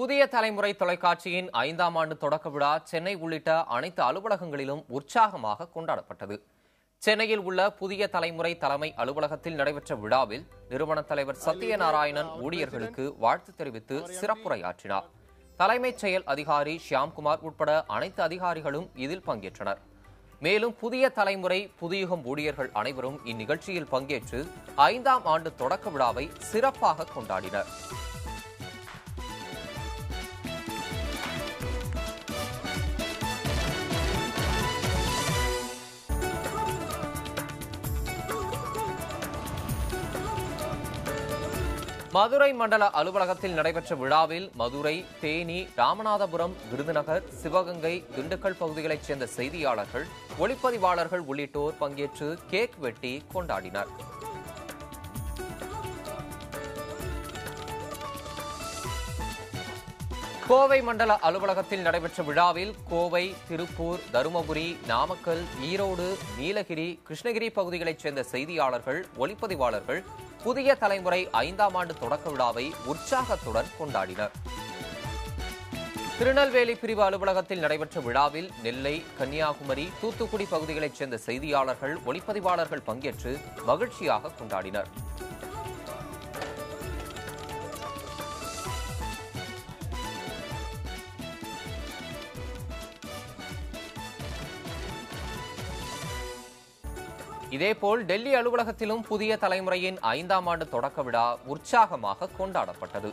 புதிய தலைமுறை தொலைக்காட்சியின் 5ஆம் ஆண்டு தொடக்க விழா சென்னை உள்ளிட்ட அனைத்து அலுவலகங்களிலும் உற்சாகமாக கொண்டாடப்பட்டது. சென்னையில் உள்ள புதிய தலைமுறை தலைமை அலுவலகத்தில் நடைபெற்ற விழாவில் நிறுவன தலைவர் சத்யநாராயணன் ஊழியர்களுக்கு வாழ்த்து தெரிவித்து சிறப்புரையாற்றினார். தலைமைச் செயல் அதிகாரி ஷியாம்குமார் உட்பட அனைத்து அதிகாரிகளும் இதில் பங்கேற்றனர். மேலும் புதிய தலைமுறை புதுயுகம் ஊழியர்கள் அனைவரும் இந்நிகழ்ச்சியில் பங்கேற்று 5ஆம் ஆண்டு தொடக்க விழாவை சிறப்பாக கொண்டாடினர். மதுரை மண்டல அலுவலகத்தில் நடைபெற்ற விழாவில் மதுரை, தேனி, ராமநாதபுரம், விருதுநகர், சிவகங்கை, திண்டுக்கல் பகுதிகளைச் சேர்ந்த செய்தியாளர்கள், ஒளிப்பதிவாளர்கள் உள்ளிட்டோர் பங்கேற்று கேக் வெட்டி கொண்டாடினர். கோவை மண்டல அலுவலகத்தில் நடைபெற்ற விழாவில் கோவை, திருப்பூர், தருமபுரி, நாமக்கல், ஈரோடு, நீலகிரி, கிருஷ்ணகிரி பகுதிகளைச் சேர்ந்த செய்தியாளர்கள், ஒளிப்பதிவாளர்கள் புதிய தலைமுறை 5ஆம் ஆண்டு தொடக்க விழாவை உற்சாகத்துடன் கொண்டாடினர். திருநெல்வேலி பிரிவு அலுவலகத்தில் நடைபெற்ற விழாவில் நெல்லை, கன்னியாகுமரி, தூத்துக்குடி பகுதிகளைச் சேர்ந்த செய்தியாளர்கள், ஒளிப்பதிவாளர்கள் பங்கேற்று மகிழ்ச்சியாக கொண்டாடினர். இதேபோல் டெல்லி அலுவலகத்திலும் புதிய தலைமுறையின் 5ஆம் ஆண்டு தொடக்க விழா உற்சாகமாக கொண்டாடப்பட்டது.